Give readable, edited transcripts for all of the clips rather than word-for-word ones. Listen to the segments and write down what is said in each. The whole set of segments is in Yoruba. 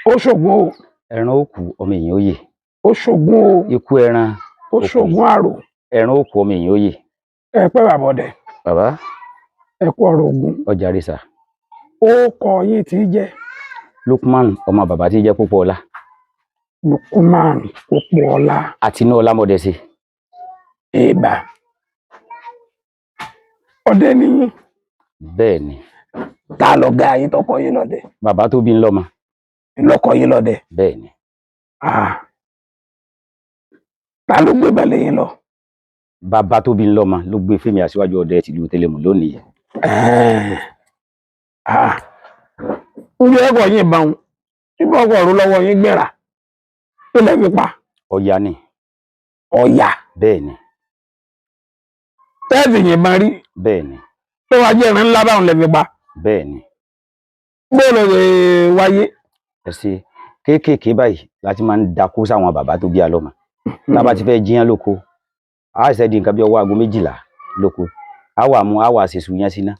Ó ṣògùn o. Ẹran ó kú ọmọ èèyàn ó yè. Ó ṣògùn o. Ikú ẹran. Ó ṣògùn àrò. Ẹran ó kú ọmọ èèyàn ó yè. Ẹ pẹ́ bàbá ọdẹ. Bàbá. Ẹ kú ọ̀rọ̀ Ògún. Ọjà rìsà. Ó kọ yín tí jẹ́. Lukman ọmọ bàbá tí jẹ́ Pópóọlá. Lukman Pópóọlá. Àti inú ọlá mọ̀dẹ̀ sí. Ìbà. Ọdẹ ni yín. Bẹ́ẹ̀ ni. Ta lọ̀gá yín tó kọ́ yín lọ́dẹ? Bàbá tó bí ń lọ́mọ. Ló kọ́ yín lọ́dẹ? Bẹ́ẹ̀ ni. Ta ló gbé balẹ̀ yín lọ? Bàbá tó bí ń lọ́mọ ló gbé Fẹ́mi Aṣíwájú ọdẹ tìlú Tẹlẹmù lónìí. Ń gbé ẹ̀kọ́ yín bá wọn. Tí bọ́ọ̀kọ̀ ọ̀run lọ́wọ́ yín gbéra. Kí lẹ fi pa? Ọ̀yà ni. Ọ̀yà. Bẹ́ẹ̀ ni. Tẹ́ẹ̀fì yìnbọn rí. Bẹ́ẹ̀ ni. Tó wá jẹ́ ìrìn ńlá báwọn lẹ fi pa. Bẹ́ẹ̀ ni. Bóòlù rẹ̀ wáyé. Ẹ ṣe kéékèèké báyìí láti máa ń dakú sáwọn bàbá tó bí a lọ́mọ. Tábà ti fẹ́ jíyàn lóko, a ṣe di nǹkan bí ọwọ́ aago 12 lóko. A wà mú, a wà ṣèṣù yẹn síná.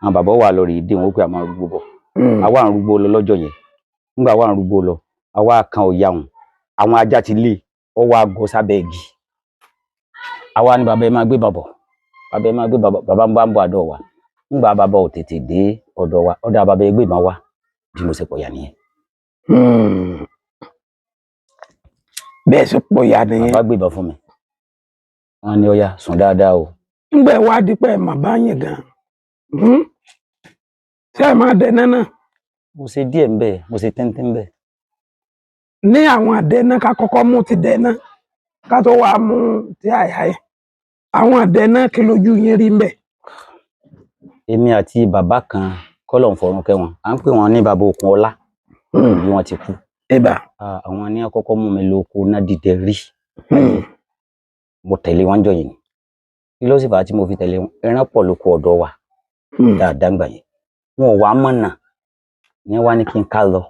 Àwọn bàbá wà lọ rèé dé wọn pé a máa rúgbó bọ̀. A wà ń rúgbó lọ lọ́jọ́ yẹn. Nígbà wà ń rúgbó lọ, a wà kan ọ̀yà wọn. Àwọn ajá ti lé, ọ wá gọ sábẹ́ igi. A wà ní bàbá ẹ máa gbé bàbọ̀. Bàbá ẹ máa gbé bàbá, bàbá ń bá ń bọ̀ àdọ̀ wa. Nígbà bàbá ò tètè dé ọ̀dọ̀ wa, ọ̀dọ̀ bàbá ẹ gbé ìbọn wá. Bí mo ṣe pọ̀ yà nìyẹn. Bẹ́ẹ̀ sì pọ̀ yà nìyẹn. Bàbá gbé ìbọn fún mi. Wọ́n ní ọ̀yà sùn dáadáa o. Ńgbà ẹ wá dípẹ́ mà bá yín gan. Ṣé ẹ máa dẹná náà? Mo ṣe díẹ̀ ńbẹ̀, mo ṣe téńté ńbẹ̀. Ní àwọn àdẹ́ná ká kọ́kọ́ mú ti dẹ́ná ká tó wá mú ti àìháì. Àwọn àdẹ́ná kí lójú yín rí ńbẹ̀? Èmi àti bàbá kan kọ́lọ̀ ń fọ̀run kẹ́ wọn. À ń pè wọ́n ní bàbá Òkunọlá. Bí wọ́n ti kú. Ìbà. Àwọn ní àkọ́kọ́ mú mi lóko náà dìde rí. Mo tẹ̀lé wọn jọ yìí ni. Kí ló sì fà á tí mo fi tẹ̀lé wọn? Ẹran pọ̀ lóko ọ̀dọ̀ wa. Dáadáa ńgbà yẹn. Wọn ò wá mọ̀nà. Ìyẹn wá ní kí n ká lọ.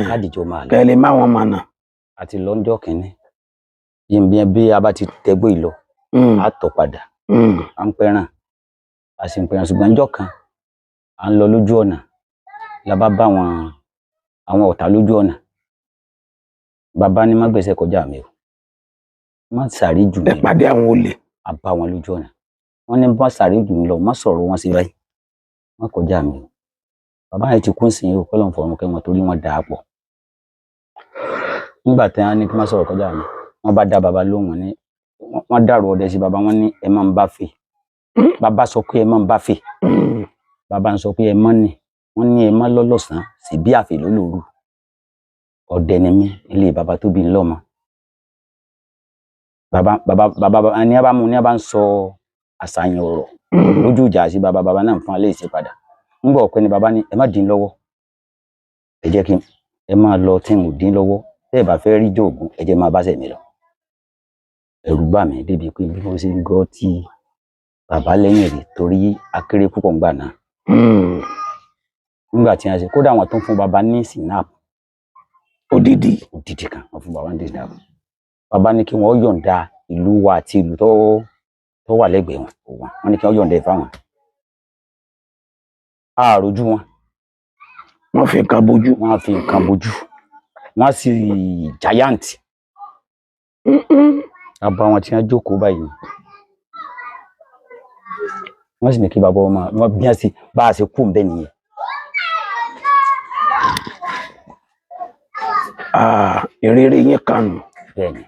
Kádìjọ máa lọ. Kẹ́lẹ́ má wọn mọ̀nà. Àti lọ́jọ́ kìíní. Bí a bá ti tẹgbó ìlọ, a tọ̀ padà. À ń pẹ́ràn. A sì ń pẹ́ràn ṣùgbọ́n ọjọ́ kan, à ń lọ lójú ọ̀nà. La bá bá àwọn ọ̀tá lójú ọ̀nà. Bàbá ní má gbèsè kọjá mi o. Má sáré jù mí. Ẹ pàdé àwọn olè. A bá wọn lójú ọ̀nà. Wọ́n ní má sáré jù mí lọ, má sọ̀rọ̀ wọn sí báyìí. Má kọjá mi o. Bàbá yẹn ti kú sí o, kọ́lọ̀ ń fọ̀run kẹ́ wọn torí wọ́n dà á pọ̀. Nígbà tí wọ́n ní kí má sọ̀rọ̀ kọjá mi, wọ́n bá dá bàbá lóhùn ní, wọ́n dàrú ọdẹ sí bàbá, wọ́n ní ẹ má ń bá fè. Bàbá sọ pé ẹ má ń bá fè. Bàbá ń sọ pé ẹ má ní. Wọ́n ní ẹ má lọ́lọ́sàn sí bí àfè lólóru. Ọdẹ ni mí, ilé bàbá tó bí ń lọ́mọ. Bàbá ní a bá mú ní a bá ń sọ àṣàyàn ọ̀rọ̀ lójú ìjà sí bàbá náà fún alẹ́ ìṣe padà. Ń bọ̀ ọ̀pẹ ni bàbá ní ẹ má dín lọ́wọ́. Ẹ jẹ́ kí ẹ máa lọ tí n ò dín lọ́wọ́. Tẹ́ ẹ bá fẹ́ rí jòògùn, ẹ jẹ́ máa bá sẹ̀mí lọ. Ẹ̀rù bà mí débi pé bí mo ṣe ń gọ́ tí bàbá lẹ́yìn rẹ̀ torí akéré púpọ̀ ńgbà náà. Nígbà tí a ṣe kódà àwọn tó ń fún bàbá ní sinap. Odidi kan wọ́n fún bàbá ní sinap. Bàbá ní kí wọ́n yọ̀ǹda ìlú wa àti ìlú tó wà lẹ́gbẹ̀ẹ́ wọn. Wọ́n ní kí wọ́n yọ̀ǹda ẹ̀ fáwọn. Àròjú wọn. Wọ́n fi nǹkan bojú. Wọ́n fi nǹkan bojú. Wọ́n sì giant. Bàbá wọn tí wọ́n jókòó báyìí. Wọ́n sì ní kí bàbá wọn bí wọ́n sì bá a ṣe kú ń bẹ́ nìyẹn. Ìrírí yín kanu. Bẹ́ẹ̀ni.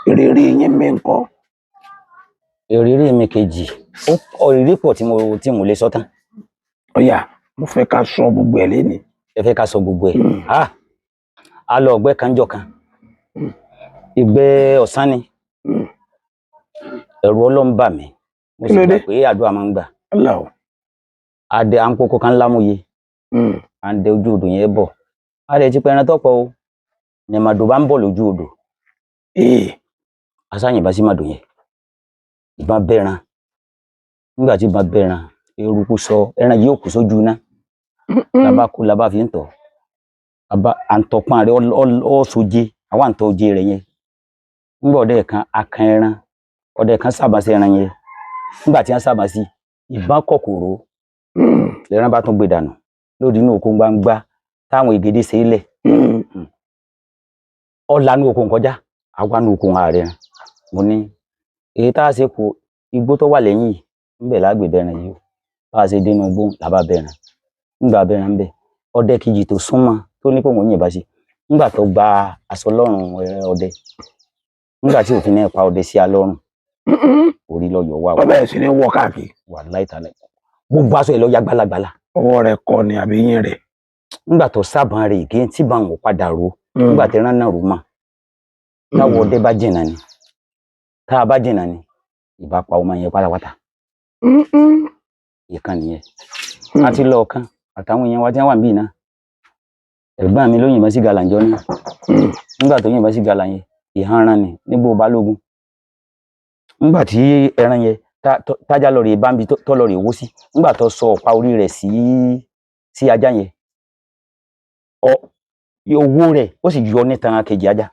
Ìrírí yín mi ńkọ́? Ìrírí mi kejì. Ìrírí pọ̀ tí mo lè sọ tán. Ọ̀yà, mo fẹ́ ká sọ gbogbo ẹ̀ lénìí. Ẹ fẹ́ ká sọ gbogbo ẹ̀. A lọ ọ̀gbẹ́ kan jọ kan. Ìgbẹ́ ọ̀sán ni. Ẹ̀rù Ọlọ́run bà mí. Mo sì gbà pé àdúrà máa ń gbà. Adé à ń kókó kan lámúye. À ń dẹ ojú odò yẹn bọ̀. A lè ti pẹ́ ẹran tọ́pọ̀ o. Ní màdò bá ń bọ̀ lójú odò. Asáyìnbá sí màdò yẹn. Ìbọn bẹ́ran. Nígbà tí ìbọn bẹ́ran, eruku sọ ẹran yìí ò kù sójú iná. Labá kú labá fi ń tọ̀. À ń tọpọ́n rẹ̀ ọ́ soje. Àwa ń tọ́ oje rẹ̀ yẹn. Nígbà ọdẹ kan akan ẹran. Ọdẹ kan sábà sí ẹran yẹn. Nígbà tí wọ́n sábà sí, ìbọn kòkòrò. Ẹran bá tún gbé dànù. Lódì inú oko gbangba táwọn ègèdè ṣe é lẹ̀. ọ̀lànà okùn kọjá àwa nu okùn ààrẹ mo ní èyí tá a ṣe kù igbó tó wà lẹ́yìn yìí ńbẹ̀ lágbè bẹ̀rẹ̀ yìí o bá a ṣe dénú igbó làbá bẹ̀rẹ̀ ńgbà bẹ̀rẹ̀ ńbẹ̀ ọdẹ kejì tó súnmọ́ tó ní kóun yìnbọn sí ńgbà tó gba aṣọ lọ́rùn ọdẹ ńgbà tí òfin náà pa ọdẹ sí alọ́rùn orí lọ́yọ̀ wà ó bẹ̀rẹ̀ sí ní wọ́ káàkiri wà láìtàlẹ̀ gbogbo aṣọ ẹ̀ lọ ya gbalagbala ọwọ́ rẹ̀ kọ́ ni àbí yín rẹ̀ ńgbà tó sábàn rẹ̀ kí n tí bá wọn padà ro ńgbà tí rán náà rò mọ́ táwọn ọdẹ bá jìnnà ni tá a bá jìnnà ni ìbá pa ọmọ yẹn pátápátá ìkan nìyẹn a ti lọ ọ̀kan àtàwọn èèyàn wa tí wọ́n wà níbí náà ẹ̀gbọ́n mi ló yìnbọn sí gàlà ńjọ́ náà nígbà tó yìnbọn sí gàlà yẹn ìhanran ni nígbò balógun nígbà tí ẹran yẹn tájà lọ rè bámbi tó lọ rè wó sí nígbà tó sọ ọ̀pá orí rẹ̀ sí ajá yẹn owó rẹ̀ ó sì yọ nítan kejì ajá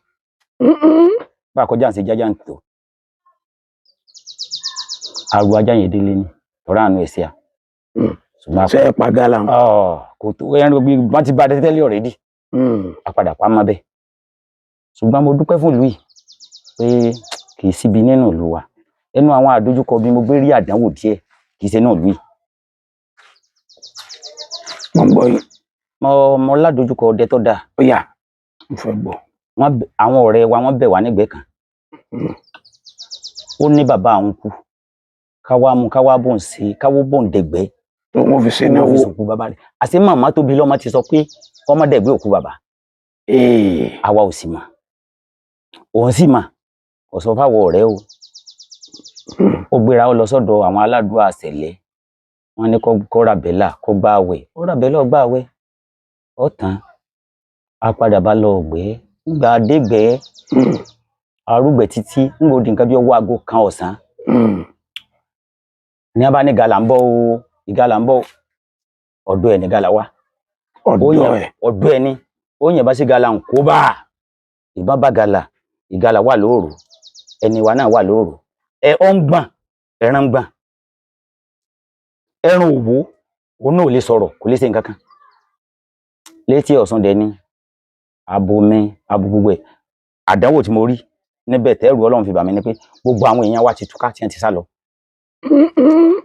bá a kọjá ń ṣe jájá ń tò àrùn ajá yẹn délé ni tọ́ra àánú ẹ̀sẹ̀ à ṣùgbọ́n ṣe é pa gálà kò tó ẹran bí wọ́n ti bá a tẹ́lẹ̀ ọ̀rẹ́dì àpadà pa mọ́ bẹ́ẹ̀ ṣùgbọ́n mo dúpẹ́ fún ìlú yìí pé kì í síbi nínú ìlú wa ẹnu àwọn àdójúkọ bí mo gbé rí àdánwò díẹ̀ kì í ṣe náà ìlú yìí. mo ń gbọ́ yín. mo ládojúkọ ọdẹ tó dáa. ó yá mo fẹ́ gbọ́. àwọn ọ̀rẹ́ wa wọ́n bẹ̀ wá nígbẹ́ kan ó ní bàbá àwọn kú káwá bò ń ṣe káwó bò ń dẹ̀gbẹ́ tó wọ́n fi ṣe ní owó òkú bàbá rẹ̀ àti màmá tó bí lọ́mọ ti sọ pé ọmọ dẹ̀gbẹ́ òkú bàbá àwa ò sì mà òun sì mà kò sọ fáwọn ọ̀rẹ́ o ó gbéra ó lọ sọ́dọ̀ àwọn aládùúgbò àṣẹlẹ̀ wọ́n ní kó ra bẹ́là kó gbá àwẹ̀ ó ra bẹ́là ó gbá àwẹ̀ ọ̀tàn á padà bá lọ ọ̀gbẹ́ ńgbà dégbẹ́ arúgbẹ́ títí ńgbà ó di nǹkan bí ọwọ́ aago kan ọ̀sán ní a bá ní gàlà ń bọ̀ o ìgàlà ń bọ̀ ọ̀dọ̀ ẹ̀ ní gàlà wá ọ̀dọ̀ ẹ̀ ní ó yẹn bá sí gàlà ń kó bá ìbọn bá gàlà ìgàlà wà lóòrò ẹni wa náà wà lóòrò ọ ń gbọ̀n ẹran ń gbọ̀n ẹran òwò òun náà ò lè sọ̀rọ̀ kò lè ṣe nǹkan kan létí ọ̀sán dẹni abomi gbogbo ẹ̀ àdánwò tí mo rí níbẹ̀ tẹ́rù Ọlọ́run fi bà mí ni pé gbogbo àwọn èèyàn wa ti túká tí wọ́n ti sá lọ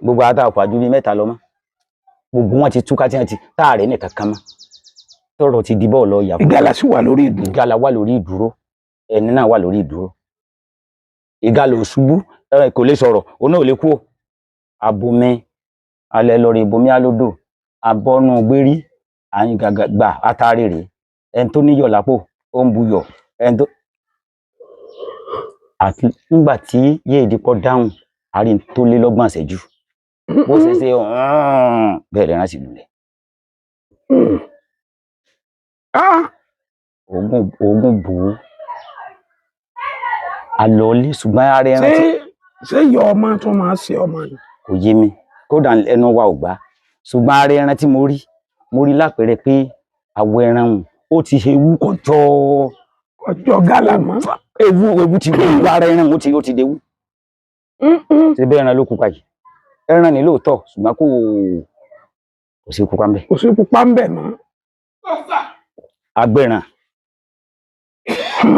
gbogbo àtàkùn àjú bíi mẹ́ta lọ mọ́ gbogbo wọn ti túká tí wọ́n ti táàrẹ́ nìkan kan mọ́ tọrọ ti di bọ́ọ̀lù ọ̀yà. ìgalà sì wà lórí ìdúró. ìgalà wà lórí ìdúró ẹni náà wà lórí ìdúró ìgalà òṣùbú kò lè sọ̀rọ̀ òun náà ò lè kú ò abomi alẹ́ lọ rí ibomi alódò abọ́nú gbérí àyìn gbà atari rèé ẹni tó níyọ̀ lápò ó ń buyọ̀ ẹni tó àti nígbà tí yéèdì pọ̀ dáhùn àárín tó lé lọ́gbọ̀n ìṣẹ́jú bó ṣe ṣe bẹ́ẹ̀ lẹ́rán sì lulẹ̀. oògùn bò ó àlọ́ọ̀lì ṣùgbọ́n ara ẹran tí. ṣé ìyá ọmọ tó máa ṣe ọmọ ni. kò yé mi kódà ẹnu wa ò gbà ṣùgbọ́n ara ẹran tí mo rí lápẹẹrẹ pé àwọ̀ ẹran ó ti ewu ọjọ́ gálà mọ́. ewu ti gbé ara ẹran ó ti dewu. ṣé bẹ́ẹ̀ ẹran ló kópa yìí ẹran ni lóòótọ́ ṣùgbọ́n kò sí pupa ń bẹ̀. kò sí pupa ń bẹ̀ mọ́. agbẹ̀ràn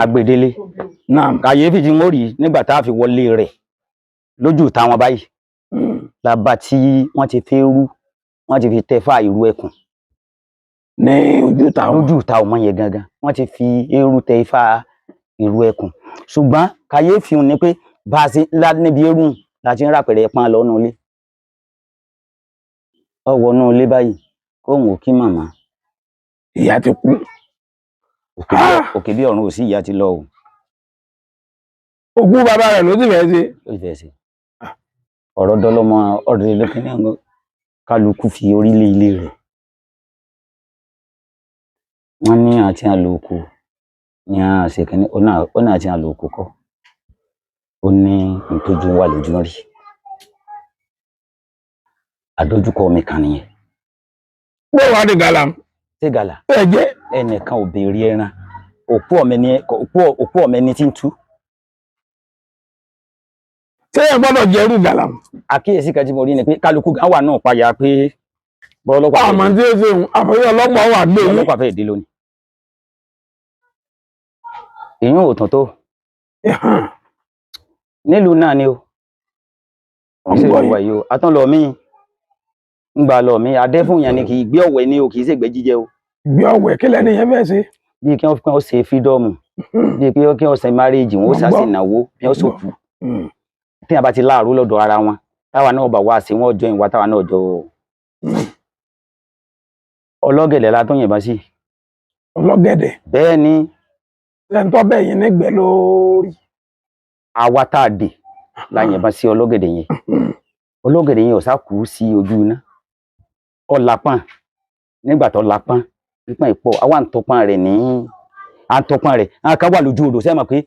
agbèdélé kàyéfì tí mo rí nígbà tá a fi wọlé rẹ̀ lójú táwọn báyìí lába tí wọ́n ti fi rú wọ́n ti fi tẹfá ìrú ẹkùn ní ojú táwọn ọmọ yẹn gangan wọ́n ti fi eérú tẹ ifá ìrú ẹkùn ṣùgbọ́n kàyéfì ni pé bá a ṣe níbi eérú láti ń ràpẹrẹ pọn lọ nù ilé ọwọ́ nù ilé báyìí kóhùn ò kí màmá ìyá ti kú òkè bí ọ̀run ò sí ìyá ti lọ o. òkú bàbá rẹ̀ ló sì fẹ́ ṣe. ó sì fẹ́ ṣe ọ̀rọ̀ dọ́lọ́mọ ọ̀rẹ́ lọ́kẹ́ni àwọn kálukú fi orílẹ̀ ilé rẹ̀ wọ́n ní àti àlòkù ní àṣekẹ́ni ó ní àti àlòkù kọ́ ó ní ìtọ́jú wà lójú rí àdójúkọ mi kan nìyẹn. pé wàá di gàlà. ṣé gàlà ẹ jẹ́ ẹnìkan ò béèrè ẹran òkú ọmọ ẹni tí ń tú. ṣé ẹ gbọ́dọ̀ jẹ irú gàlà. àkíyèsí kan tí mo rí ni pé kálukú gan wà náà payà pé bọ́ọ̀lọ́pàá. àmọ́ tí ó ṣe àfẹ́yẹ́ ọlọ́pàá wà gbé yín. ọlọ́pàá fẹ́ẹ́ dé lónìí. ìyún ò tán tó Ẹ̀hàn, nílùú náà ni o wọ́n ìṣe gbọ́ ìlú wa yìí. yìí o atán lọ mí ń gbà lọ mí adé fún yẹn ni kì í gbé ọ̀wẹ́ ní o kì í ṣègbè jíjẹ o Gbé ọ̀wẹ́ kí lẹ́ni yẹn fẹ́ ṣe. bíi kí wọ́n ṣe fídọ́ọ̀mù bíi pé kí wọ́n ṣe márèèjì wọn ó Wọ́n gbọ́. ṣàṣìnáwó bí wọ́n sòkù Mm, tí wọ́n bá ti láàrú lọ́dọ̀ ara wọn táwa náà bá wá sí wọn jọ ìwà táwa náà jọ mm. ọlọ́gẹ̀dẹ̀ la tó yìnbọn sí Ọlọ́gẹ̀dẹ̀ bẹ́ẹ̀ ni ẹ̀ńtọ́ bẹ́ẹ̀ yẹn nígbẹ́ lórí. àwa tá a dè la yìnbọn sí ọlọ́gẹ̀dẹ̀ yẹn ọlọ́gẹ̀dẹ̀ yẹn ọ̀sá kú sí ojú iná ọ̀làpọ̀n nígbà tó lápọ̀n pípọ̀n ìpọ̀ àwa ń tọpọ̀n rẹ̀ àwọn kan wà lójú odò sẹ́ẹ̀ mọ̀ pé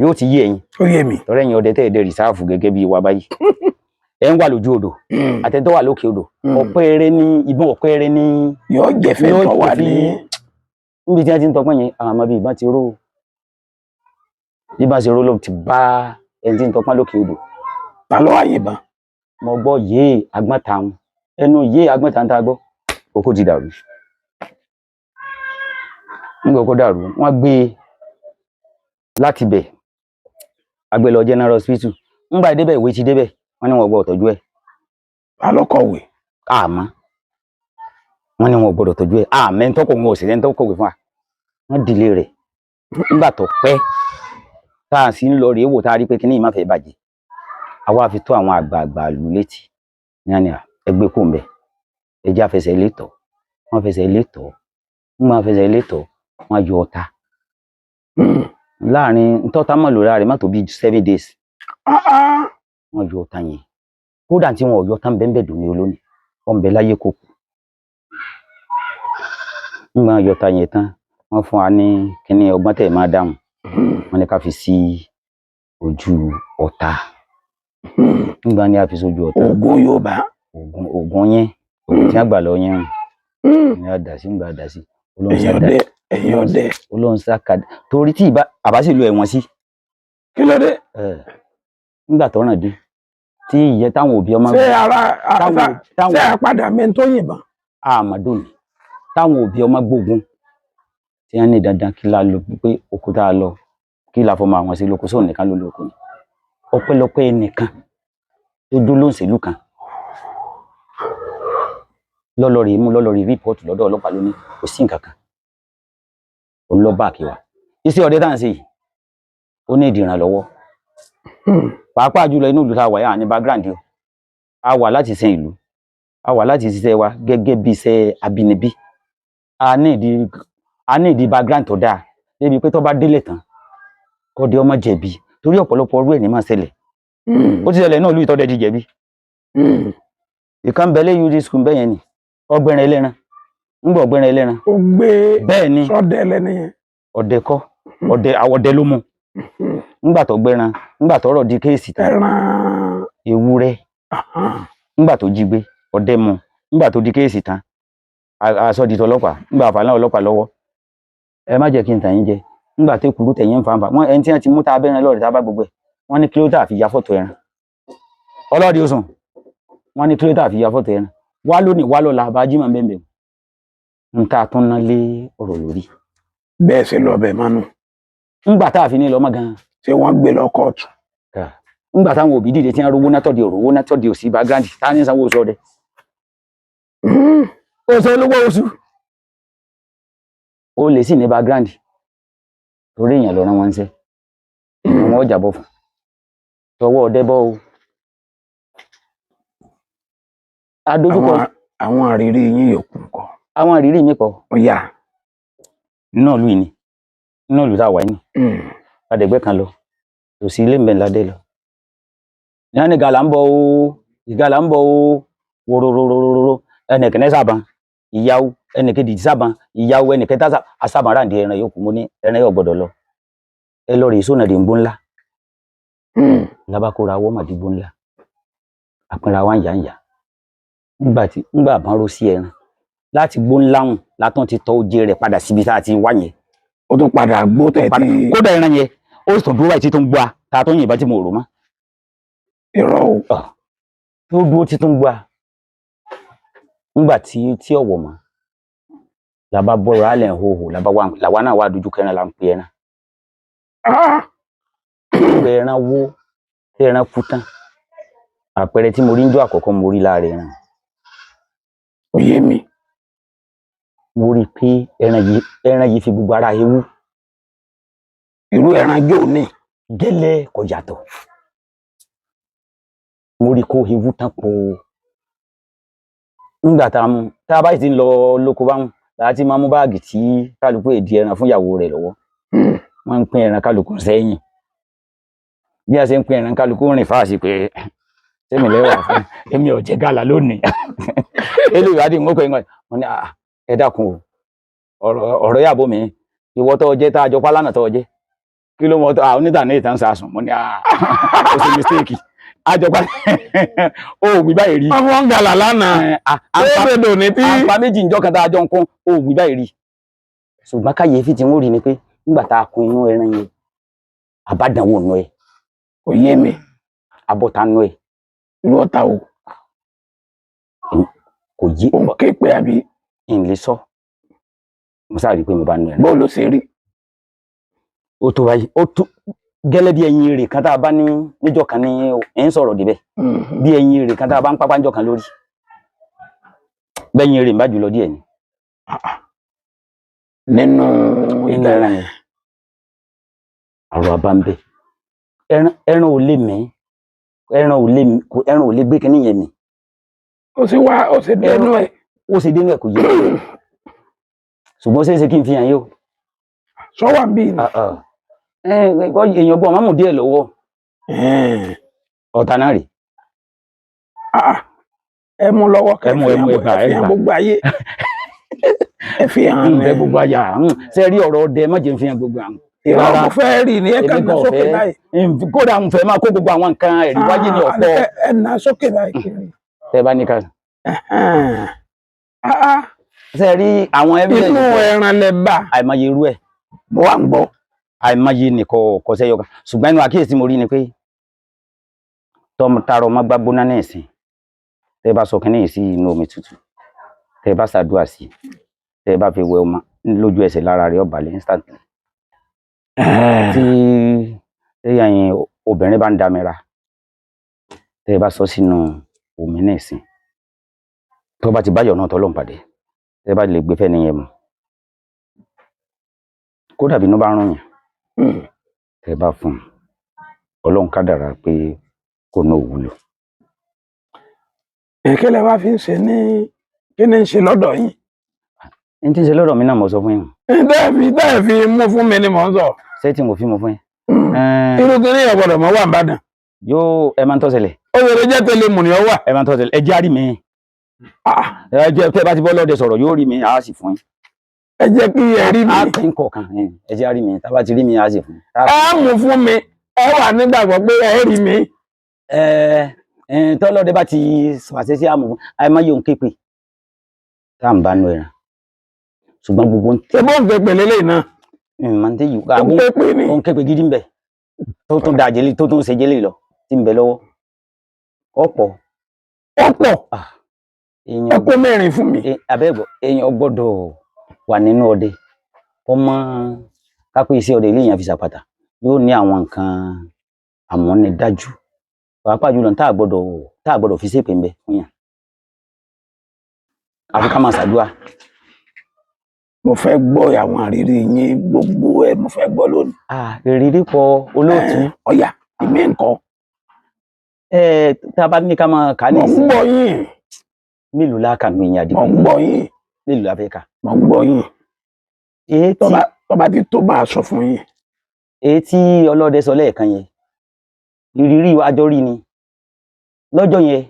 yóò ti yé ẹ̀yin Ó yé mi. lọ́rẹ́ yẹn ọdẹ tẹ́ẹ̀dẹ̀ rìsáàfù gẹ́gẹ́ bí wa báyìí ẹ̀ ń wà lójú odò àtẹ̀tọ́ wà lókè odò ọ̀pẹ́ eré ní ìbọn ọ̀pẹ́ eré ní Yóò jẹ́ fẹ́ yóò tọ́ wà fi- ní. níbi tí wọ́n ti ń tọpọ́n yẹn àwọn ọmọ bíi ìbọn ti ró ìbọn ti ró ló ti bá ẹni tí ń tọpọ́n lókè odò Ta ló wá yìnbọn? mo gbọ́ yéé agbọ́n ta wọn ẹnu yéé agbọ́n ta ń ta gbọ́ kókó ti dàrú nígbà kókó dàrú wọ́n gbé e láti bẹ̀ agbé lọ general hospital ńgbà débẹ̀ ìwé ti débẹ̀ wọ́n ní wọn gbọ́dọ̀ tọ́jú ẹ̀ Ta ló kọ̀wé? àmọ́ wọ́n ní wọn gbọ́dọ̀ tọ́jú ẹ̀ àmọ́ ẹni tọ́kọ̀ wọn ò sì lẹ́ni tọ́kọ̀ wé fún wa wọ́n dìlé rẹ̀ nígbà tó pẹ́ tá a sì ń lọ rèé wò tá a rí pé kíní yìí má fẹ́ bàjẹ́ àwa fi tó àwọn àgbààgbà lù létí ní àná ẹgbẹ́ kò ń bẹ̀ ẹjẹ́ àfẹsẹ̀ ilé tọ̀ wọ́n fẹsẹ̀ ilé tọ̀ wọ́n máa fẹsẹ̀ ilé tọ̀ wọ́n yọ ọ̀tá láàrin ntọ́ta mọ̀ lóra rẹ̀ má tó bí 7 days wọ́n yọ ọ̀tá yẹn kódà tí wọn ò yọ tán bẹ́ẹ̀ dùn ní olónìí wọ́n bẹ láyé kò kù nígbà yọ ọ̀tá yẹn tán wọ́n fún wa ní kíní ọgbọ́n tẹ̀ máa dáhùn wọ́n ní ká fi sí ojú ọ̀tá nígbà ní a fi sójú ọ̀tá Ògùn Yorùbá. oògùn yẹn oògùn tí wọ́n gbà lọ yẹn ní àdásí ń gba àdásí Ẹ̀yin ọdẹ. olóhùn sákàdé torí tí àbá sì lo ẹ̀wọ̀n sí Kí ló dé? nígbà tó ràn dé tí ìyẹn táwọn òbí ọmọ Ṣé ara táwọn ṣé àpadà mẹ́ni tó yìnbọn? àmàdò ni táwọn òbí ọmọ gbógun tí wọ́n ní dandan kí la lọ pé oko tá a lọ kí la fọmọ àwọn sí lóko sóò nìkan ló lóko ni ọpẹ́lọpẹ́ ẹnìkan tó dó lóṣèlú kan lọlọrí rìpọ́ọ̀tù lọ́dọ̀ ọlọ́pàá lónìí kò sí nǹkan kan òun lọ bá àkíwá iṣẹ́ ọdẹ tá à ń ṣe yìí ó ní ìdìrànlọ́wọ́ pàápàá jùlọ inú ìlú tá a wà yà ní background o a wà láti sin ìlú a wà láti ṣiṣẹ́ wa gẹ́gẹ́ bí iṣẹ́ abínibí a ní ìdí background tó dáa débi pé tó bá délé tán kọ́dé ọmọ jẹ̀bi torí ọ̀pọ̀lọpọ̀ ọdún ẹ̀ ní máa ṣẹlẹ̀ ó ti ṣẹlẹ̀ náà lù ìtọ́dẹ ti jẹ̀bi ìkan bẹ̀lẹ́ UD school bẹ́yẹn ni ọgbẹ́rin ẹlẹ́ran ńgbọ̀ ọgbẹ́rin ẹlẹ́ran Ó gbé bẹ́ẹ̀ ni sọ́dẹ̀ lẹ́ni yẹn. ọdẹ kọ́ ọdẹ ló mú ńgbà tó gbẹ́ran ńgbà tó rọ̀ di kéèsì tán Ẹran. ewúrẹ́ ńgbà tó jí gbé ọdẹ mú ńgbà tó di kéèsì tán aṣọ di tọlọ́pàá ńgbà àfàlà ọlọ́pàá lọ́wọ́ ẹ má jẹ́ kí n tàn yín jẹ ńgbà tó kúrú tẹ̀yìn ń fanfà wọn ẹni tí wọ́n ti mú tá abẹ́rẹ́ lọ́ọ̀rẹ́ tá a bá gbogbo ẹ̀ wọ́n ní kílódé àfi ya fọ́tò ẹran ọlọ́ọ̀dẹ oṣù wọ́n ní kílódé àfi ya fọ́tò ẹran wá lónìí wá lọ́la bá jímọ̀ bẹ́ẹ̀ ń ta tún ná lé ọ̀rọ̀ lórí Bẹ́ẹ̀ ṣe lọ bẹ̀ mọ́nú. ńgbà tá a fi ní lọ́mọ gan-an Ṣé wọ́n gbé lọ kóòtù? ńgbà táwọn òbí dìde tí wọ́n rówó nátọ̀dẹ̀ òrówó nátọ̀dẹ̀ òsì background tá ní sanwó oṣù ọdẹ oṣù olówó oṣù ó lè sí ní background torí èèyàn lọ rán wọn ṣe wọn ọjà bọ fún tọwọ́ ọdẹ bọ o adójúkọ Àwọn àrírí yín yòókù kọ. àwọn ìrírí mi pọ̀ Ó yá. nínú ìlú yìí ni nínú ìlú tá a wà yìí ni adẹgbẹ kan lọ tòsí ilé mbẹ ńládé lọ ní wọn ní gàlà ń bọ o ìgàlà ń bọ o wòròròròrò ẹnìkẹ́ni sábàn ìyàwó ẹnìkejì sábàn ìyàwó ẹnìkẹta sábàn ráǹdì ẹran yòókù mo ní ẹran yóò gbọ́dọ̀ lọ ẹ lọ rèé sónà dìgbò ńlá labakora awọ màdìgbò ńlá àpẹẹrẹ wa ń yà ńgbà bá ró sí ẹran láti gbó ńlá hùn látàn ti tọ oje rẹ̀ padà síbi tá a ti wá yẹn Ó tún padà gbó tẹ̀ tí. kódà ẹran yẹn ó sì tún dúró báyìí tí tó ń gbọ́ a ta tó yìnbọn tí mo rò mọ́ Irọ́ o. tó dúró tí tó ń gbọ́ a ńgbà tí ọ̀wọ̀ mọ́ làbá bọ́rọ̀ alẹ̀ ń hòhò làwa náà wà dójú kẹrin là ń pe ẹran ẹran wó tí ẹran kú tán àpẹẹrẹ tí mo rí níjọ́ àkọ́kọ́ mo rí lára ẹran. Ó yé mi. Mo rí pé ẹran yìí fi gbogbo ara ewu. Irú ẹran jò ní. Gẹ́lẹ́ kò yàtọ̀. Mo rí kó ewu tán po. Nígbà tá a bá ti ń lọ lóko báwọn láti máa mú báàgì tí kálukú èdè ẹran fún ìyàwó rẹ̀ lọ́wọ́. Wọ́n ń pín ẹran kálukú sẹ́yìn. Bí a ṣe ń pín ẹran kálukú rìn fáàsì pé sẹ́mi lẹ́wà fún èmi ò jẹ gàlà lónìí. Eléyìí adé ń pè wọ́n ní ẹ dákun o ọ̀rọ̀ yàbọ̀ mi ìwọ tó jẹ́ tá a jọ pálánà tó jẹ́ kí ló mọ̀ oníta ní ìtàn sàásùn mo ní ó ṣe mistake àjọpá òògùn báyìí rí. Ọmọ ń gàlà lánàá. Àpapẹ̀dọ̀ ní tí. Àpá méjì ìjọ kan tá a jọ ń kún òògùn báyìí rí. Ṣùgbọ́n káyéfì tí wọ́n rí ni pé nígbà tá a kun inú ẹran yẹn àbádànwò nù ẹ̀. Kò yé mi. Abọ́ta nù ẹ̀. Irú ọ̀tá o. Kò yí. Ó ń ké pé àbí. Ìlé sọ. Mo sáà rí i pé mo bá nù ẹran. Bó ló ṣe rí. Ó tó báyìí ó tó gẹ́lẹ́ bí ẹyin rè kan tá a bá ní níjọ́ kan ní ẹ̀ ń sọ̀rọ̀ débẹ̀. Bí ẹyin rè kan tá a bá ń pápá níjọ́ kan lórí. Bẹ́yìn rè ń bá jùlọ díẹ̀ ni. Nínú ẹran yẹn. Àrò àbá ń bẹ. Ẹran ò lè mí. Ẹran ò lè gbé kíní yẹn mì. Ó sì dénú ẹ̀. Ó sì dénú ẹ̀ kò yé. Ṣùgbọ́n ṣe é ṣe kí n fi hàn yín o. Sọ́wọ́ bí i. Èèyàn gbọ́ mámù díẹ̀ lọ́wọ́. Ọ̀tá náà rè. Ẹ mú lọ́wọ́ ẹ mú ẹgbà gbogbo ayé. Ẹ fi hàn ẹ gbogbo ayé ṣe rí ọ̀rọ̀ ọdẹ má jẹ́ ń fi hàn gbogbo àwọn. Ìrọ̀rùn mo fẹ́ rí ni ẹ kàn ná sókè báyìí. Kódà mo fẹ́ máa kó gbogbo àwọn nǹkan ẹ̀rí wáyé ní ọ̀pọ̀. Ẹ ná sókè báyìí kiri. Tẹ bá ní ká. Ṣe rí àwọn evidence. Inú ẹran lẹ bá. Àìmọye irú ẹ̀. Mo wá ń gbọ́. Àìmọye nìkan kò sẹ́yọ kan ṣùgbọ́n inú àkíyèsí mo rí ni pé tọrọ ọmọ gbágbóná náà sí tẹ bá sọ kínní yìí sí inú omi tútù tẹ bá ṣàdúrà sí tẹ bá fi wẹ ọmọ lójú ẹsẹ̀ lára rẹ̀ ó balẹ̀ instantly. Tí ẹ̀yin obìnrin bá ń dámẹ́ra tẹ bá sọ sínú omi náà sí tó bá ti báyọ̀ náà tọ́lọ́ pàdé tẹ bá lè gbé fẹ́ nìyẹn mu kódà bí inú bá rún yàn tẹ bá fún Ọlọ́run kádàrá pé kò ní òwúlò. Ìkẹlẹ̀ wá fi ń ṣe ní kí ni ń ṣe lọ́dọ̀ yín. N tí ń ṣe lọ́dọ̀ mi náà mo sọ fún yín. Bẹ́ẹ̀ fi mú fún mi ni mò ń sọ. Ṣé tí mo fi mú fún yín. Irú kí ni ìyọ̀gbọ̀dọ̀ mọ́ wà ń bàdàn. Yóò ẹ máa ń tọ́sẹ̀lẹ̀. Ó lè jẹ́ tẹ́lẹ̀ mù ní ọ wà. Ẹ máa ń tọ́sẹ̀lẹ̀ ẹ jẹ́ àrí mi. Ẹ jẹ́ pé bá ti bọ́ lọ́dẹ sọ̀rọ̀ yóò rí mi àá sì fún yín. Ẹ jẹ́ kí ẹ rí mi. Á pín kọ̀ọ̀kan ẹ jẹ́ àrí mi tá bá ti rí mi àá sì fún yín. Ẹ mú fún mi ẹ wà nígbàgbọ́ pé ẹ rí mi. Tọ́lọ́dẹ bá ti fàṣẹ sí àmọ́ àìmọye òun képe tá à ń bá nu ẹran ṣùgbọ́n gbogbo ṣe bó ń képe lélẹ̀ náà. Màá tẹ́ yìí Ó ń képe ni. òun képe gidi ń bẹ tó tún da jẹ́lẹ̀ tó tún ṣe jẹ́lẹ̀ lọ tí ń bẹ lọ́wọ́ ọ̀pọ̀. Ẹ kó mẹ́rin fún mi. Abẹ́gbọ̀ èèyàn gbọ́dọ̀ wà nínú ọdẹ kó mọ́ kápẹ́ iṣẹ́ ọdẹ ilé èèyàn fi ṣàpàtà yóò ní àwọn nǹkan àmúnidájú pàápàá jùlọ tá a gbọ́dọ̀ fi ṣépè ń bẹ fún yàn àfi ká máa ṣàdúrà. Mo fẹ́ gbọ́ àwọn àrírí yín gbogbo ẹ mo fẹ́ gbọ́ lónìí. Ìrírí pọ̀ olóòtú. Ọ̀yà ìmí nǹkan. Tá a bá ní ká máa kà á ní ìsìn. Mo ń gbọ́ yín. Mélòó la kà ní ìyìn àdìgbò. Mo ń gbọ́ yín. Mélòó la fẹ́ kà. Mo ń gbọ́ yín. Tọ́ba ti tó bá a sọ fún yín. Èyí tí ọlọ́dẹ sọ lẹ́ẹ̀kan yẹn ìrírí àjọrí ni lọ́jọ́ yẹn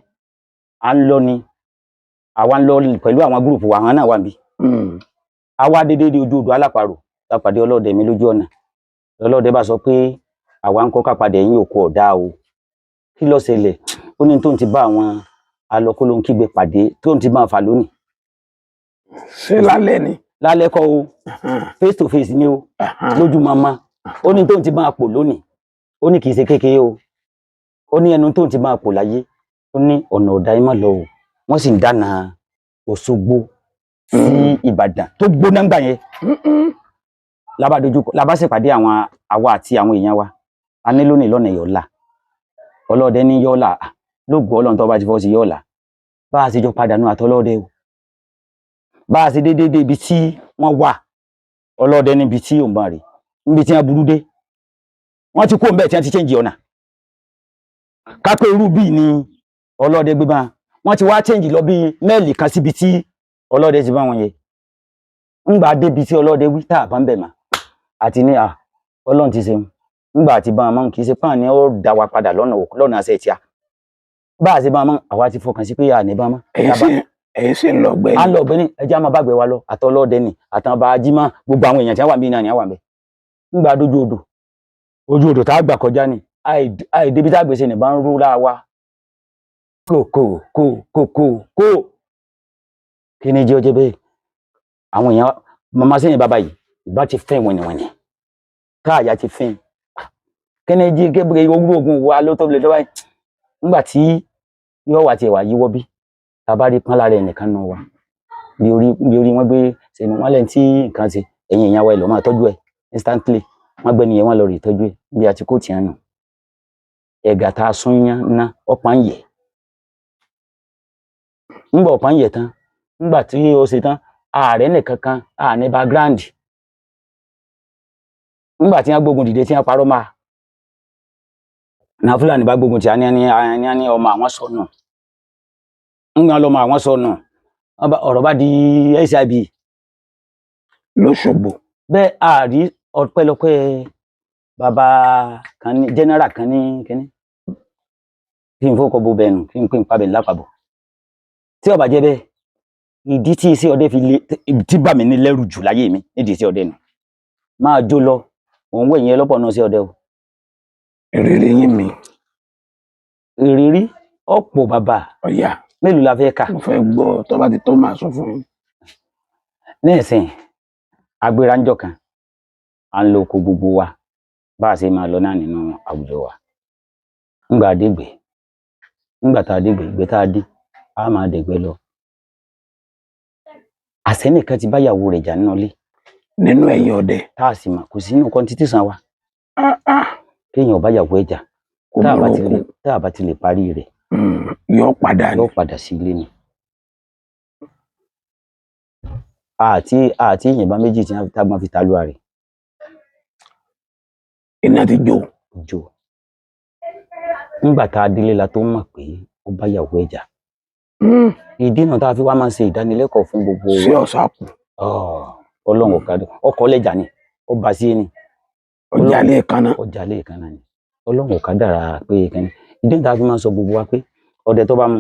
à ń lọ ni àwa ń lọ pẹ̀lú àwọn gúrùpù àwọn náà wà níbí. Àwa dédé di ojú odò aláparò lápàdé ọlọ́dẹ mi lójú ọ̀nà ọlọ́dẹ bá sọ pé àwa ń kọ́ kápadà ẹ̀yìn òkú ọ̀dá o kí ló ṣẹlẹ̀ ó ní tóun ti bá àwọn alọ́kólóńkígbe pàdé tóun ti máa fà lónìí. Ṣé lálẹ́ ni. Lálẹ́ kọ́ o face to face ni o lójú mama ó ní tóun ti máa pò lónìí ó ní kì í ṣe kékeré o ó ní ẹnu tóun ti máa pò láyé ó ní ọ̀nà ọ̀dà ẹ̀ má lọ o wọ́n sì ń dáná Òṣogbo sí Ìbàdàn tó gbóná gbà yẹn labá sì pàdé àwọn àwa àti àwọn èèyàn wa a ní lónìí lọ́nà yọ̀ọ́lá ọlọ́dẹ ní yọ̀ọ́lá lóògùn ọlọ́run tó bá ti fọ́ sí yọ̀ọ́lá bá a ṣe jọ padà nù àtọlọ́dẹ o bá a ṣe déédéé ibi tí wọ́n wà ọlọ́dẹ níbi tí òun bá rè níbi tí wọ́n burú dé wọ́n ti kó ń bẹ̀ tí wọ́n ti change ọ̀nà kápẹ́ irú bíi ni ọlọ́dẹ gbé bá wọ́n ti wá change lọ bíi mẹ́ẹ̀lì kan síbi tí ọlọ́dẹ ti bá wọn yẹ ńgbà débi tí ọlọ́dẹ wí tá a bá ń bẹ̀ mà àti ní ọlọ́run ti ṣeun ńgbà àti bá wọn mọ́ kì í ṣe pààn ní ó dá wa padà lọ́nà àṣẹ tíá bá a ṣe bá wọn mọ́ àwa ti fọkàn sí pé àní bá wọn. ẹ̀yin sì ń lọ gbẹ́ni. à ń lọ gbẹ́ni ẹjẹ́ máa bá gbé wa lọ àtọlọ́dẹ ni àtàwọn bá a jí mọ́ gbogbo àwọn èèyàn tí wọ́n wà mí náà ni wọ́n wà mẹ́ ńgbà dójú odò tá a gbà kọjá ni àìdébi tá a gbèsè nìbá ń rú lára wa kò kí ni jẹ́ ọjọ́ bẹ́ẹ̀ àwọn èèyàn màmá sẹ́yìn bàbá yìí ìbá ti fẹ́ wẹ̀nìwẹ̀nì káàyà ti fẹ́ kí ni jí kébùrẹ́ ogun wa ló tó lè lọ́wọ́ nígbà tí yóò wà tiẹ̀ wá yíwọ́ bí tàbá rí pọ́n lára ẹnìkan nù wa bí orí wọn gbé sẹ́nu wọn lẹ́yìn tí nǹkan ṣe ẹ̀yìn èèyàn wa ẹ̀ lọ́ máa tọ́jú ẹ̀ instantly wọ́n gbé nìyẹn wọn lọ rí ìtọ́jú ẹ̀ bí àti kò tiẹ̀ nù ẹ̀gà tá a sún yán ná ọ̀pá ń yẹ̀ ńgbà ọ̀pá ń yẹ̀ tán ńgbà tí ó ṣe tán ààrẹ nìkan kan àní background ńgbà tí wọ́n gbógun dìde tí wọ́n parọ́ máa na Fúlàní bá gbógun tí a ní ọmọ àwọn sọnù ńgbà lọmọ àwọn sọnù ọ̀rọ̀ bá di SIB lọ́ṣogbo bẹ́ẹ̀ àárí ọpẹ́lọpẹ́ bàbá kan ní general kan ní kíní kí n fọkọ bo bẹnu kí n pín pa bẹ́ẹ̀ lápapọ̀ tí ó bá jẹ́ bẹ́ẹ̀ ìdí tí iṣẹ́ ọdẹ fi lé tí bà mí ní lẹ́rù jù láyé mi nídìí iṣẹ́ ọdẹ nù máa jó lọ òun wẹ̀ yẹn lọ́pọ̀ náà sí ọdẹ o. ìrírí yín mi. ìrírí ọ̀pọ̀ bàbá ọ̀yà mélòó la fẹ́ kà. mo fẹ́ gbọ́ tó bá ti tó máa sọ fún yín. ní ìsìn agbéranjọ kan à ń lo oko gbogbo wa bá a ṣe máa lọ náà nínú àwùjọ wa ńgbà tá a dégbè ìgbé tá a dé a máa dègbé lọ àṣẹ́nìkan ti báyàwó rẹ̀ jà nínú ilé. nínú ẹ̀yìn ọdẹ. tá a sì mà kò sí inú kọ́ńtítìsàn wa. kéèyàn báyàwó ẹ̀ jà tá a bá ti lè parí rẹ̀. yóò padà sí ilé ni. àti ìyìnbọn méjì tí a máa fi ta lúwa rẹ̀. iná ti jó. nígbà tá a délé la tó mọ̀ pé ó báyàwó ẹ̀ jà. ìdí náà tá a fi wá máa ń ṣe ìdánilẹ́kọ̀ọ́ fún gbogbo wa. sí ọ̀sáàkù. ọlọ́run ọ̀kadà ọkọ̀ lẹ́jà ni ó bá sí ni. ọjà lè kanna ni ọlọ́run ọ̀kadà rà pé kẹ́ni ìdí náà tá a fi máa ń sọ gbogbo wa pé ọdẹ tó bá mú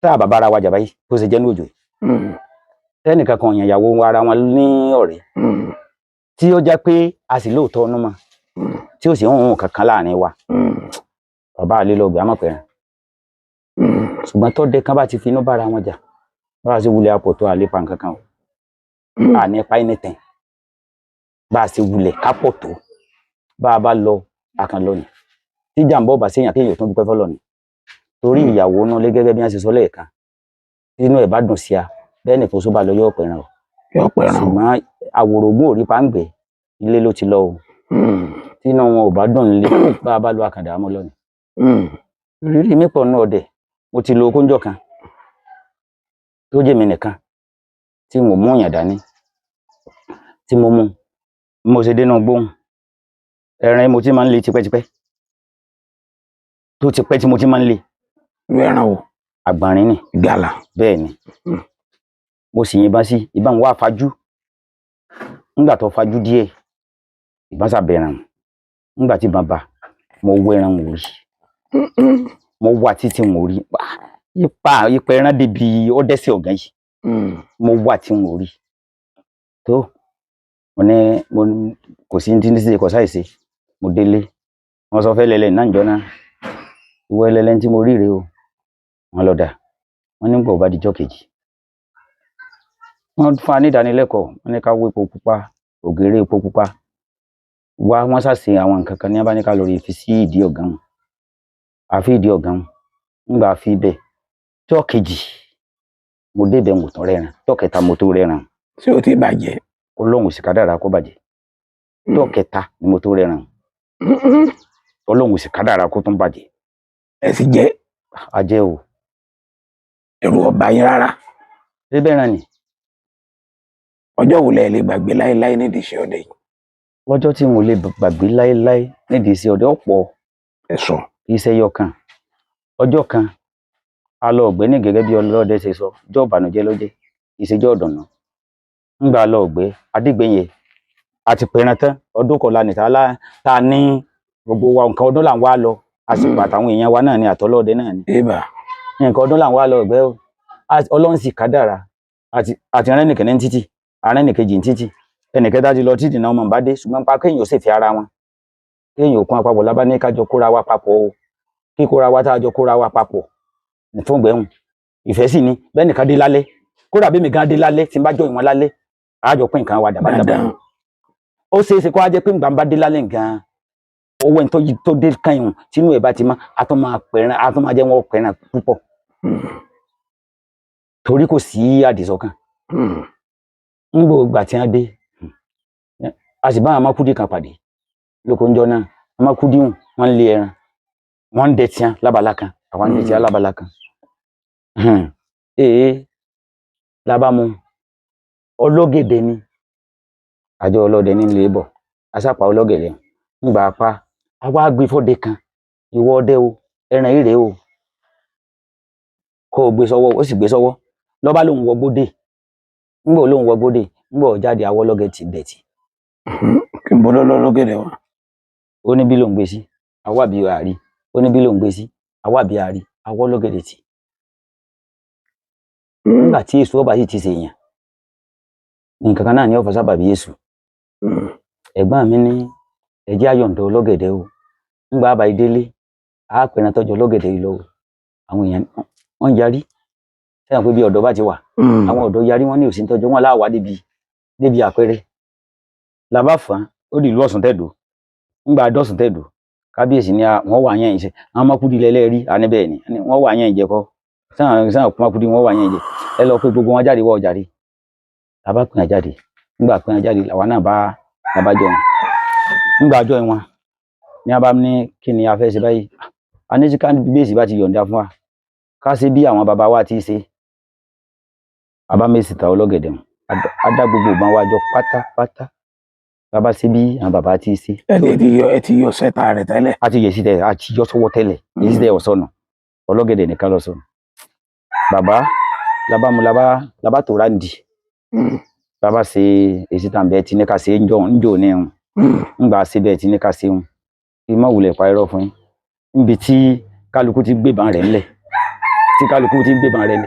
tá a bàbá ara wa jà báyìí bó ṣe jẹ́ ní òjò yìí. tẹ́nìkan kan yàn ìyàwó ara wọn ní ọ̀rẹ́ tí ó jẹ́ pé a sì lóòótọ́ ọ̀nà mọ́ tí ó sì ń hùn kankan láàrin wa bàbá àlélọ́gbẹ̀ àmọ̀pẹ̀rẹ̀ ṣùgbọ́n tọ́dẹ kan bá ti fi inú bára wọn jà bá a ṣe wulẹ̀ apò tó àlépa nǹkan kan o àní pa anything bá a ṣe wulẹ̀ kápọ̀ tó bá a bá lọ àkànlọ ni tí jàǹbá ọba ṣèyàn kéèyàn tó dúpẹ́ fọlọ́ ni torí ìyàwó náà lé gẹ́gẹ́ bí wọ́n ṣe sọ lẹ́ẹ̀kan inú ẹ̀ bá dùn sí a bẹ́ẹ̀ nìkan só bá lọ yóò pẹ̀ràn o ṣùgbọ́n àwòrògùn òrí pàǹgbẹ́ ilé ló ti lọ o tínú wọn ò bá dùn nílé bá a bá lọ àkàndá mọ́ lọ́nà ìrírí mi pọ̀ náà ọdẹ mo ti lo okóńjọ kan tó jẹ́ mi nìkan tí mo mú yàn dání tí mo mú mo ṣe dénú gbóhùn ẹran mo ti máa ń le tipẹ́tipẹ́ tó ti pẹ́ tí mo ti máa ń le. ẹran o. àgbọ̀nrín ni. gàlà. bẹ́ẹ̀ ni mo sì yìnbọn sí ìbọn wá fajú ńgbà tó fajú díẹ̀ ìbọn sàbẹ̀ràn ńgbà tí bàbá mo wọ ẹran wò rí mo wà títí mo rí ipa ẹran débi ó dẹ́sẹ̀ ọ̀gá yìí mo wà tí mo rí tó mo ní kò sí ní sí kò sáìsí mo délé wọn sọ fẹ́ lẹ́lẹ́ náà jọ náà ìwọ ẹlẹ́lẹ́ tí mo rí rèé o wọn lọ dà wọn nígbà ó bá dijọ́ kejì wọn fún wa ní ìdánilẹ́kọ̀ọ́ wọn ní ká wé epo pupa ògèrè epo pupa wá wọn ṣàṣe àwọn nǹkan kan ní abáníká lórí fi sí ìdí ọ̀gán àfi ìdí ọ̀gán ńgbà fi bẹ́ẹ̀ jọ́ kejì mo débẹ̀ mo tán rẹ́ran jọ́ kẹta mo tó rẹ́ran. ṣé o ti bàjẹ́. Ọlọ́run sì kádàrá kó bàjẹ́ ọjọ́ kẹta ni mo tó rẹran Ọlọ́run sì kádàrá kó tún bàjẹ́. ẹ sì jẹ ajẹ́ o. ẹ̀rù ọba yín rárá. ṣé bẹ́ẹ̀ náà ni. ọjọ́ wo lẹ lè gbàgbé láéláé nídìí iṣẹ́ ọdẹ yìí? ọjọ́ tí mo lè gbàgbé láéláé nídìí iṣẹ́ ọdẹ ọ̀pọ̀. ẹ̀sọ́. iṣẹ́ yọkan ọjọ́ kan a lọ ọ̀gbẹ́ ní gẹ́gẹ́ bí ọlọ́dẹ ṣe sọ ọjọ́ ìbànújẹ́ lọ́jẹ́ ìṣèjọ́ ọ̀dọ̀nà ńgbà lọ ọ̀gbẹ́ adígbẹ̀yẹ àti pẹ̀ràn tán ọdún kọ̀ọ̀la nìta ta ní gbogbo wa nǹkan ọdún là ń wá lọ àsìkò àtàwọn èèyàn wa náà ni àtọlọ́dẹ náà ni nǹkan ọdún là ń wá lọ ọ̀gbẹ́ o Ọlọ́run sì kádàrá àti arẹ́nìkẹ́ ní títì arẹ́nìkejì ní títì ẹnìkẹta ti lọ títì náà ọmọ bá dé ṣùgbọ́n pa kéèyàn ó sì fi ara wọn kéèyàn òkun àpapọ̀ lábá ní kájọ kóra wa papọ̀ o kíkóra wa tá a jọ kóra wa papọ̀ fún gbẹ̀hùn ìfẹ́ sì ni bẹ́ẹ̀ nìkan dé lálẹ́ kódà bí mi gan dé lálẹ́ tí n bá jọ ìwọ̀n lálẹ́ àjọ pín nǹkan wa dàbàdàbà ó ṣeé ṣe kó wá jẹ́ pé nǹkan bá dé lálẹ́ gan owó ẹni tó dé kẹ́yìn tínú ẹ̀ bá ti mọ́ a tún máa jẹ́ wọn pẹ̀ràn púpọ̀ torí kò sí àdìsọ́kàn ń gbọ́ ìgbà tí wọ́n dé a sì bá àwọn amákúdí kan pàdé lóko ń jọ náà amákúdí wọn lé ẹran wọn ń dẹ tiẹn lábala kan àwọn ń dẹ tiẹn lábala kan lábàámu ọlọ́gẹ̀dẹ̀ ni àjọ ọlọ́dẹ ní ilé bọ̀ asápá ọlọ́gẹ̀dẹ̀ ńgbà apá àwa gbé fọ́dẹ kan ìwọ ọdẹ o ẹran ìrè o kó o gbé sọ́wọ́ ó sì gbé sọ́wọ́ lọ́ba lòun wọgbódè ńgbà lòun wọgbódè ńgbà jáde àwọ ọlọ́gẹ̀dẹ̀ dẹ̀tì. kí n bọ́ lọ́lọ́gẹ̀dẹ̀ wa. ó ní bí lòun gbé sí àwa bí àárí ó ní bí lòun gbé sí àwa bí àárí àwọ ọlọ́gẹ̀dẹ̀ tì. nígbà tí èso ọba yìí ti ṣe èèyàn nǹkan kan náà ní ọ̀fọ̀ sábàbí èso ẹ̀gbọ́n mi ní ẹ̀jẹ̀ ayọ̀ǹdọ̀ ọlọ́gẹ̀dẹ̀ o ńgbà àbá ìdélé àápẹ̀rẹ̀ tọ́jú ọlọ́gẹ̀dẹ̀ yìí lọ́wọ́ àwọn èèyàn wọ́n yarí sẹ́yìn pé bí ọ̀dọ́ bá ti wà àwọn ọ̀dọ́ yarí wọ́n ní òsì ń tọ́jú wọn láwàá débi àpẹẹrẹ làbá fà á ó di ìlú Ọ̀ṣun tẹ̀dó ńgbà àdọ́sùn tẹ̀dó kábíyèsí ni wọ́n wà yẹn ìṣe àwọn ọmọkùnrin lẹ́lẹ́rí àníbẹ̀ ni wọ́n wà yẹn ìjẹ́kọ́ sáà ọmọkùnrin wọ́n wà yẹn ìjẹ́ ẹ lọ pé gbogbo wọn jáde wọ́ọ̀ jáde làbá pín in jáde ńgbà pín in jáde làwa náà bá jọ wọn ńgbà jọ wọn ní a bá ní kí ni a fẹ́ ṣe báyìí a ní tí kábíyèsí bá ti yọ̀ǹda fún wa ká ṣe bí àwọn bàbá wa ti ṣe abámẹ́sì ta ọlọ́gẹ̀dẹ̀ wọn a dá gbogbo ìbọn wa jọ pátápátá bàbá ṣe bí àwọn bàbá ti ṣe. ẹ ti yọ sẹ́ta rẹ̀ tẹ́lẹ̀. a ti yẹ sí tẹ a ti yọ sọ́wọ́ tẹ́lẹ̀ èyí sí tẹ ọ̀sọ́nà ọlọ́gẹ̀dẹ̀ nìkan lọ sọ́nà bàbá labá tó ráǹdì bàbá ṣe èsì tàbí tí ní ká ṣe ń jò ní ẹ̀hún ńgbà ṣe bẹ́ẹ̀ tí ní ká ṣe ń fi mọ́ wulẹ̀ pa irọ́ fún yín níbi tí kálukú ti gbébọn rẹ̀ ńlẹ̀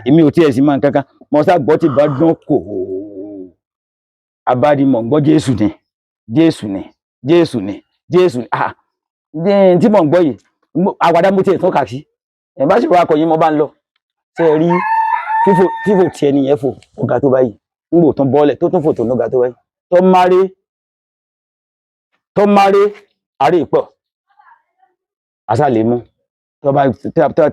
èmi ò tiẹ̀ sí máa ń kankan mo sá gbọ́ tí bá dún kò abádìmọ̀ gbọ́ Jésù ni tí mò ń gbọ́ yìí àwàdà mo tiẹ̀ tún kà sí ẹ̀ bá sì rọ akọ̀yìn mo bá ń lọ ṣe rí fífò tí ẹni yẹn fò ọ̀gá tó báyìí ńgbò tún bọ́ọ̀lẹ̀ tó tún fò tó lọ́gà tó báyìí tó máré àárè pọ̀ àṣàlè mú tá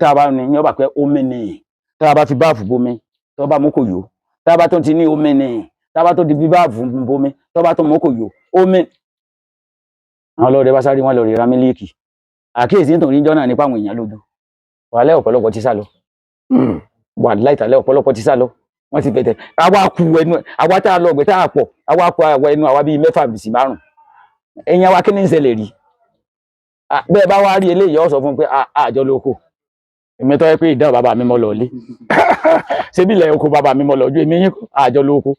a bá ní ní ọba pé omi ni tá a bá fi báàfù bomi tó bá mú kò yó tá a bá tó ti ní omi ni tá a bá tó di bí báàfù bomi tó bá tó mú kò yó omi. àwọn ọlọ́dẹ bá sáré wọn lọ rí ra mílíìkì àkíyèsí nítorí ìjọ náà nípa àwọn èèyàn lójú wàhálà ọ̀pọ̀lọpọ̀ ti sá lọ wàhálà ìtàlẹ̀ ọ̀pọ̀lọpọ̀ ti sá lọ wọ́n ti bẹ̀tẹ̀ àwa kú ẹnu àwa tá a lọ ọ̀gbẹ́ tá a pọ̀ àwa kú àwa ẹnu àwa bíi 4 sí 5 ẹ̀yin àwa kí ni ń ṣẹlẹ̀ rí bẹ́ẹ̀ bá wá rí eléyìí ó sọ fún pé àjọ lóko èmi tó yẹ pé ìdá bàbá mi mọ́ lọ lé ṣébí ilẹ̀ oko bàbá mi mọ́ lọ ojú èmi yín àjọ lóko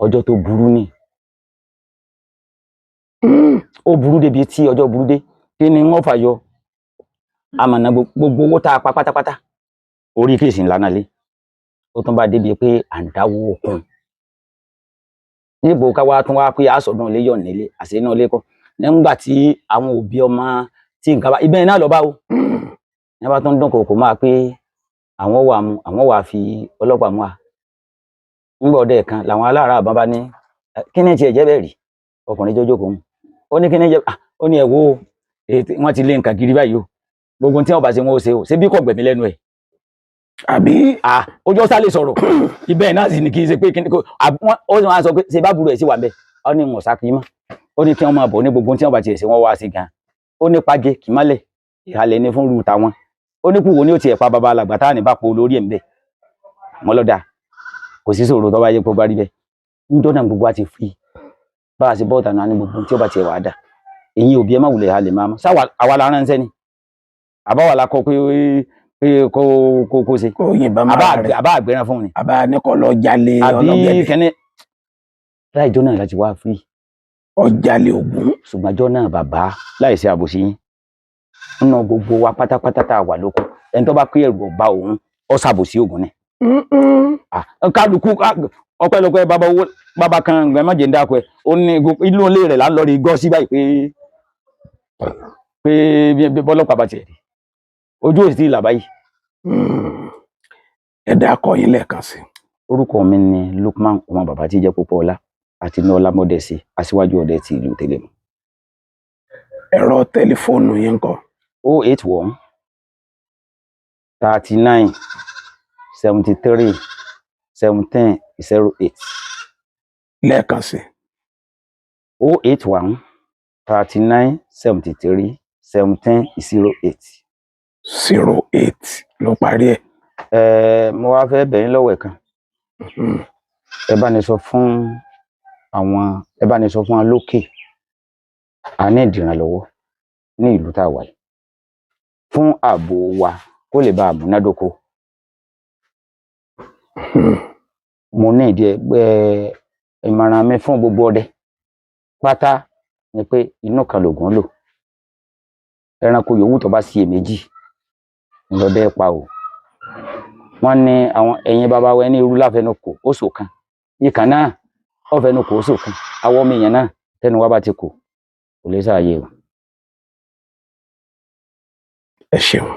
ọjọ́ tó burú ni ó burú débi tí ọjọ́ burú dé kí ni wọ́n fàyọ àmọ̀nà gbogbo owó tá a pa pátápátá orí kéèsì ńlá náà lé ó tún bá débi pé à ń dáwó okun níbo ká wá tún wá pé àsọdún ilé yọ̀ nílé àṣẹ náà lé kọ́ nígbà tí àwọn òbí ọmọ tí nǹkan bá ibẹ̀ náà lọ bá o ní bá tó ń dún kòkò máa pé àwọn wà fi ọlọ́pàá mú wa ńgbà ọdẹ kan làwọn aláàrá àbá bá ní kí ni tiẹ̀ jẹ́ bẹ́ẹ̀ rí ọkùnrin jójó kò mú ó ní kí ni jẹ́ ó ní ẹ̀wọ́ wọ́n ti lé nǹkan kiri báyìí o gbogbo tí wọ́n bá ṣe wọ́n ó ṣe o ṣé bí kò gbẹ̀mí lẹ́nu ẹ̀ àbí ojú ọ̀sá lè sọ̀rọ̀ ibẹ̀ náà sì ní kí n ṣe pé kí ni kò ó sì máa sọ pé ṣe bá burú ẹ̀ sí wà bẹ́ẹ̀ ó ní wọn sákì mọ́ ó ní kí wọ́n máa bọ̀ ní gbogbo tí wọ́n bá tiẹ̀ ṣe wọ́n wá sí gan ó ní pàjẹ́ kì í mọ́lẹ̀ ìhàlẹ̀ ní fún ruta wọn ó ní kúwo ní ó tiẹ̀ pa bàbá alàgbà táà ní bá po lórí ẹ̀ ń bẹ̀ wọ́n lọ́dà kò sí sòrò tó bá yẹ kó bá rí bẹ́ẹ̀ níjọ́ náà gbogbo àti fi bá a ṣe bọ́ọ̀tà náà ní gbogbo tí ó bá tiẹ̀ wà á dà èyí òbí ẹ má wulẹ̀ halẹ̀ máa mọ́ sáwà àwa la ránṣẹ́ ni àbáwà la kọ pé kó ṣe kó yìnbọn máa rẹ̀ àbá àgbẹ̀rẹ̀ fún ni àbá ní kò lọ jalè ọlọ́gẹ̀dẹ̀ àbí kẹ́ni láìjọ́ náà láti wá fún yìí ọjàlè Ògún ṣùgbọ́n ọjọ́ náà bàbá láìsí àbòsí yín nínú gbogbo wa pátápátá tá a wà lóko ẹni tó bá pé ẹ̀rù ọba òun ọ ṣàbòsí Ògún ni kálukú ọpẹ́lọpẹ́ bàbá kan gbẹ má jẹ ń dáko ẹ ó ní inú ilé rẹ̀ là ń lọ rí gọ sí báyìí pé bọ́lọ́pàá bá tiẹ̀ rí ojú òsì tí ì là báyìí. ẹ dákọ yín lẹ́ẹ̀kan sí. orúkọ mi ni Lukman ọmọ bàbá tí jẹ́ Pópóọlá àti ní Ọlámọdẹsí aṣíwájú ọdẹ ti ìlú Tẹlẹmù. ẹ̀rọ tẹlifóònù yín ńkọ́. 081 39 73 17 08. lẹ́ẹ̀kan sí. 081 39 73 17 08. 08 ló parí ẹ̀. mo wá fẹ́ bẹ̀yín lọ́wọ́ ẹ̀ kan ẹ bá ní sọ fún wa lókè a ní ìdìrànlọ́wọ́ ní ìlú tá a wà yìí fún ààbò wa kó lè bá àmúnádóko mo ní ìdí ẹgbẹ́ ìmọ̀ràn mi fún gbogbo ọdẹ pátá ni pé inú kan lògùn lò ẹranko yòówù tó bá sí èméjì ńlọdẹ pa o wọ́n ní àwọn ẹ̀yin bàbá wa ní irú láfẹnukò ó ṣọ̀kan ìkàn náà ọfẹnukò ó ṣọ̀kan àwọn ọmọ èèyàn náà tẹnu wa bá ti kò lè sáàyè o. ẹ ṣeun.